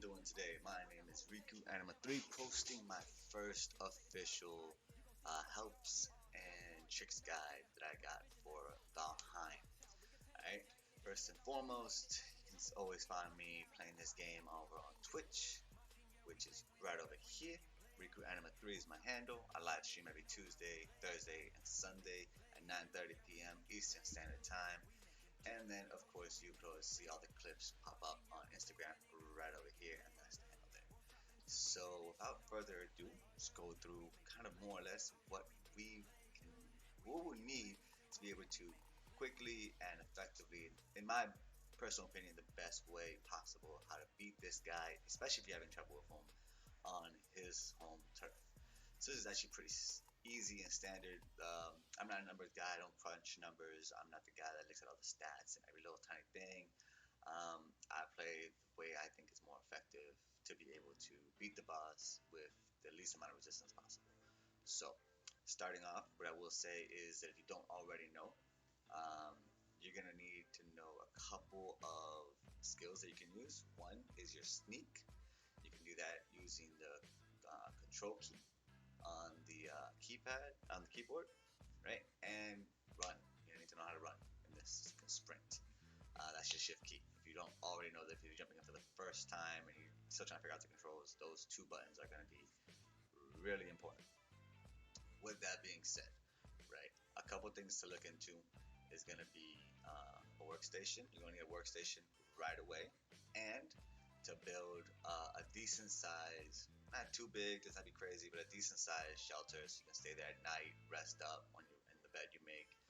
doing today? My name is Riku Anima 3, posting my first official helps and tricks guide that I got for Valheim. Alright, first and foremost, you can always find me playing this game over on Twitch, which is right over here. Riku Anima 3 is my handle. I live stream every Tuesday, Thursday, and Sunday at 9:30 p.m. Eastern Standard Time. And then, of course, you can always see all the clips pop up on Instagram right over here, and that's the handle there. So, without further ado, let's go through kind of more or less what we need to be able to quickly and effectively, in my personal opinion, the best way possible, how to beat this guy, especially if you're having trouble with him on his home turf. So this is actually pretty easy and standard. I'm not a numbers guy. I don't crunch numbers. I'm not the guy that looks at all the stats and every little tiny thing. I play the way I think is more effective to be able to beat the boss with the least amount of resistance possible. So, starting off, what I will say is that if you don't already know, um, you're gonna need to know a couple of skills that you can use. One is your sneak. You can do that using the control key on the keypad on the keyboard, right? And run. You need to know how to run in this. You can sprint. That's your shift key. If you don't already know that, if you're jumping in for the first time and you're still trying to figure out the controls, those two buttons are going to be really important. With that being said, right, a couple things to look into is going to be a workstation. You're going to need a workstation right away, and to build a decent size, not too big, doesn't have to be crazy, but a decent size shelter so you can stay there at night, rest up when you're in the bed you make,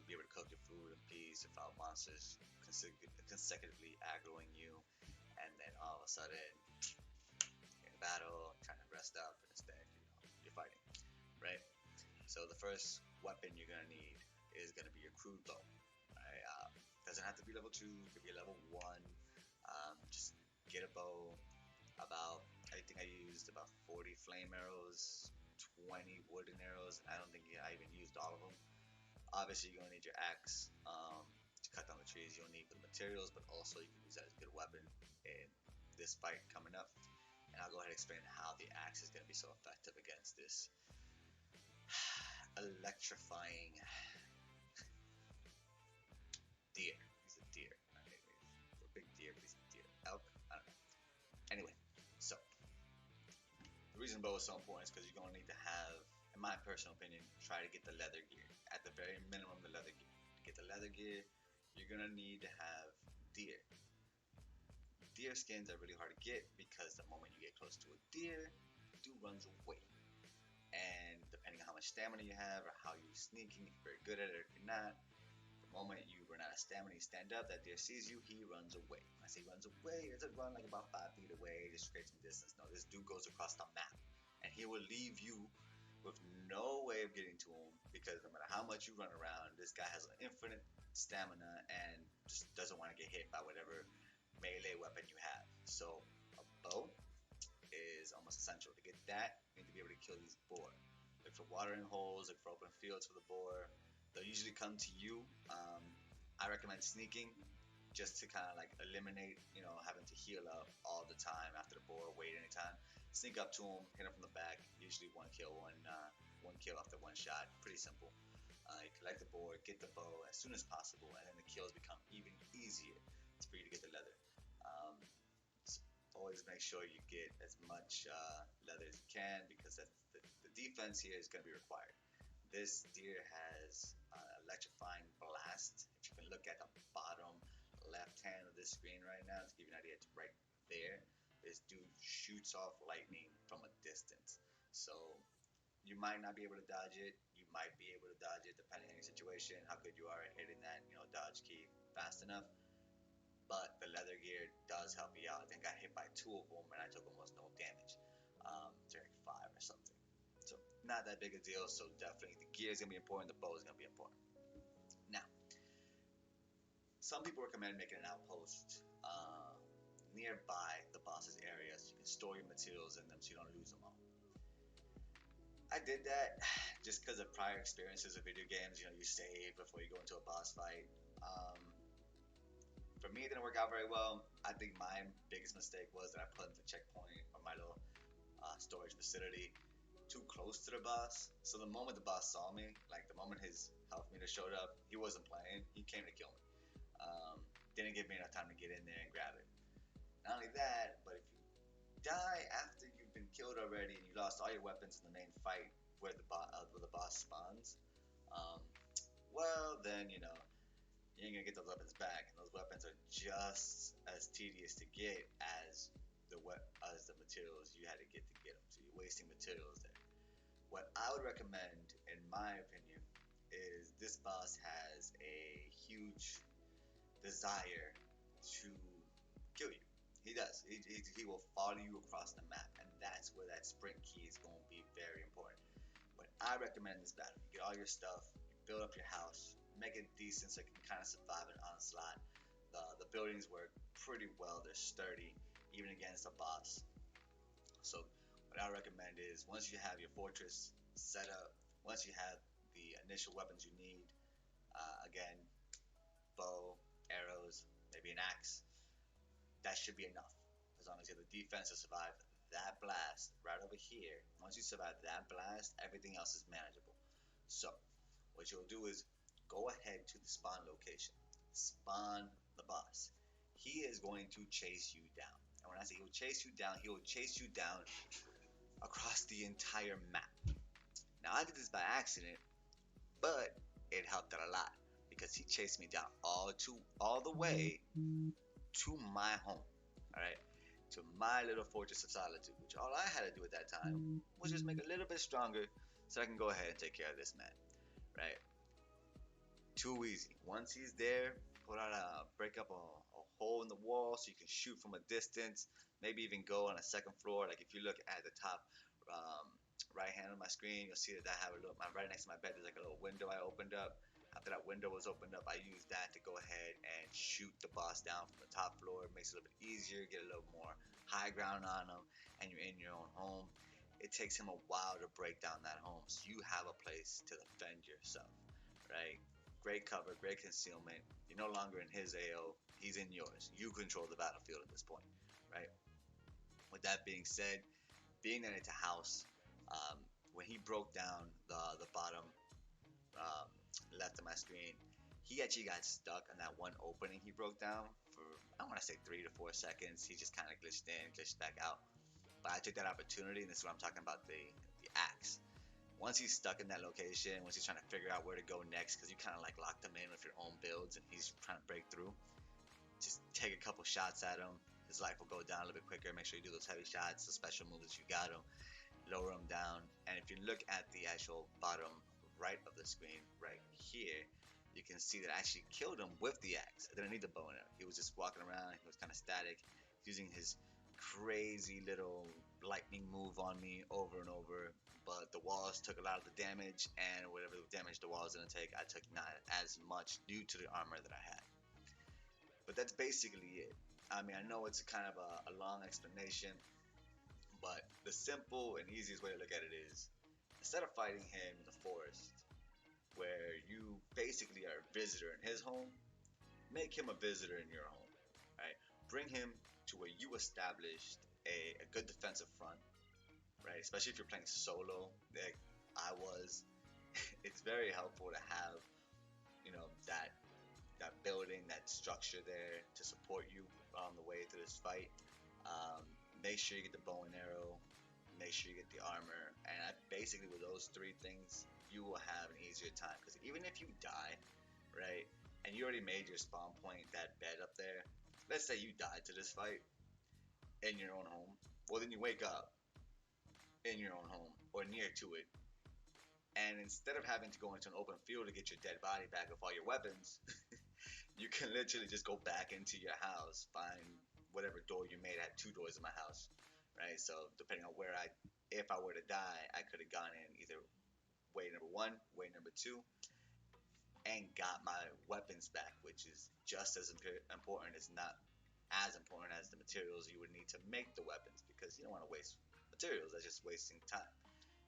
be able to cook your food in peace without monsters consecutively aggroing you, and then all of a sudden you're in a battle, trying to rest up, and instead you're fighting, right? So the first weapon you're gonna need is gonna be your crude bow. Right? Doesn't have to be level 2, it could be a level 1. Just get a bow. I think I used about 40 flame arrows, 20 wooden arrows, and I don't think I even used all of them. Obviously, you're gonna need your axe to cut down the trees. You'll need the materials, but also you can use that as a good weapon in this fight coming up. And I'll go ahead and explain how the axe is gonna be so effective against this electrifying deer. He's a deer. We're big deer, but he's a deer. Elk? I don't know. Anyway, so the reason bow is so important is because you're going to need to have, in my personal opinion, try to get the leather gear. At the very minimum, the leather gear. To get the leather gear, you're going to need to have deer. Deer skins are really hard to get because the moment you get close to a deer, the dude runs away. And depending on how much stamina you have or how you're sneaking, if you're very good at it or if you're not, the moment you run out of stamina, you stand up, that deer sees you, he runs away. When I say runs away, it doesn't run like about 5 feet away, just create some distance. No, this dude goes across the map, and he will leave you with no way of getting to him, because no matter how much you run around, this guy has an infinite stamina and just doesn't want to get hit by whatever melee weapon you have. So a bow is almost essential. To get that, you need to be able to kill these boar. Look for watering holes, look for open fields for the boar. They'll usually come to you. I recommend sneaking just to kind of like eliminate, having to heal up all the time after the boar, wait anytime. Sneak up to them, hit them from the back. Usually one kill after one shot. Pretty simple. You collect the boar, get the bow as soon as possible, and then the kills become even easier. It's for you to get the leather. So always make sure you get as much leather as you can, because that's the defense here is going to be required. This deer has electrifying blast. If you can look at the bottom left hand of this screen right now, to give you an idea, it's right there. This dude shoots off lightning from a distance. So you might not be able to dodge it. You might be able to dodge it depending on your situation, how good you are at hitting that, dodge key fast enough. But the leather gear does help you out. I think I got hit by 2 of them and I took almost no damage. Like 5 or something. So not that big a deal. So definitely the gear is gonna be important. The bow is gonna be important. Now, some people recommend making an outpost nearby the boss's area so you can store your materials in them so you don't lose them all. I did that just because of prior experiences of video games. You save before you go into a boss fight. For me, it didn't work out very well. I think my biggest mistake was that I put the checkpoint or my little storage facility too close to the boss. So the moment the boss saw me, like the moment his health meter showed up, he wasn't playing. He came to kill me. Um, didn't give me enough time to get in there and grab it. Not only that, but if you die after you've been killed already and you lost all your weapons in the main fight where the boss spawns, um, well then you ain't gonna get those weapons back, and those weapons are just as tedious to get as as the materials you had to get them. So you're wasting materials there. What I would recommend, in my opinion, is this boss has a huge desire to kill you. He does. He will follow you across the map, and that's where that sprint key is going to be very important. But I recommend this battle. You get all your stuff, you build up your house, make it decent so it can kind of survive an onslaught. The buildings work pretty well. They're sturdy, even against a boss. So what I recommend is once you have your fortress set up, once you have the initial weapons you need, again, bow, arrows, maybe an axe, that should be enough. As long as you have the defense to survive that blast right over here. Once you survive that blast, everything else is manageable. So, what you'll do is go ahead to the spawn location. Spawn the boss. He is going to chase you down. And when I say he will chase you down across the entire map. Now, I did this by accident, but it helped out a lot because he chased me down all the way to my home. All right, to my little fortress of solitude, which all I had to do at that time was just make it a little bit stronger so I can go ahead and take care of this man. Right, too easy. Once he's there, break up a hole in the wall so you can shoot from a distance. Maybe even go on a second floor. Like if you look at the top um, right hand of my screen, you'll see that I have a little. Right next to my bed, there's like a little window I opened up. After that window was opened up, I used that to go ahead and shoot the boss down from the top floor. It makes it a little bit easier, get a little more high ground on him, and you're in your own home. It takes him a while to break down that home, so you have a place to defend yourself, right? Great cover, great concealment. You're no longer in his AO, he's in yours. You control the battlefield at this point, right? With that being said, being that it's a house, um, when he broke down the bottom um, left of my screen, he actually got stuck on that one opening he broke down for I want to say 3 to 4 seconds. He just kind of glitched in, glitched back out. But I took that opportunity, and this is what I'm talking about the axe. Once he's stuck in that location, once he's trying to figure out where to go next, because you kind of like locked him in with your own builds, and he's trying to break through, just take a couple shots at him. His life will go down a little bit quicker. Make sure you do those heavy shots, the special moves that you got him, lower him down. And if you look at the actual bottom right of the screen, right here, you can see that I actually killed him with the axe. I didn't need the bow and arrow. He was just walking around. He was kind of static, using his crazy little lightning move on me over and over. But the walls took a lot of the damage, and whatever damage the walls didn't take, I took not as much due to the armor that I had. But that's basically it. I mean, I know it's kind of a long explanation, but the simple and easiest way to look at it is instead of fighting him in the forest, where you basically are a visitor in his home, make him a visitor in your home, right? Bring him to where you established a good defensive front, right? Especially if you're playing solo, like I was. It's very helpful to have, that building, that structure there to support you on the way through this fight. Um, Make sure you get the bow and arrow. Make sure you get the armor. And basically, with those three things, you will have an easier time. Because even if you die, right, and you already made your spawn point, that bed up there, let's say you died to this fight in your own home. Well, then you wake up in your own home or near to it. And instead of having to go into an open field to get your dead body back with all your weapons, you can literally just go back into your house, find whatever door you made. I had two doors in my house, right? So depending on if I were to die, I could have gone in either way number one, way number two, and got my weapons back, which is just as important, as not as important as the materials you would need to make the weapons, because you don't want to waste materials. That's just wasting time.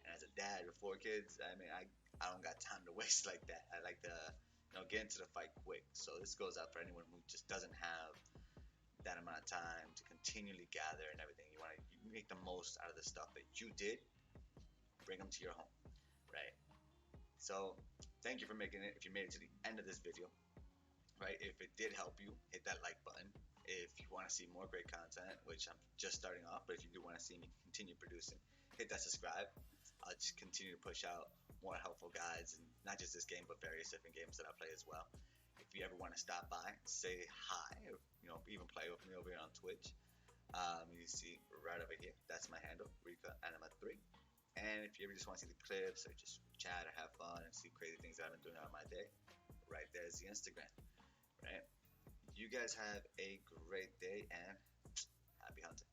And as a dad with 4 kids, I mean, I don't got time to waste like that. I like to get into the fight quick. So this goes out for anyone who just doesn't have that amount of time to continually gather and everything. You want to make the most out of the stuff that you did, bring them to your home, right? So thank you for making it. If you made it to the end of this video, right? If it did help you, hit that like button. If you want to see more great content, which I'm just starting off, but if you do want to see me continue producing, hit that subscribe. I'll just continue to push out more helpful guides, and not just this game, but various different games that I play as well. If you ever want to stop by, say hi, or even play with me over here on Twitch, you see right over here. That's my handle, Rika Anima3. And if you ever just want to see the clips or just chat or have fun and see crazy things that I've been doing on my day, right there is the Instagram. Right? You guys have a great day and happy hunting.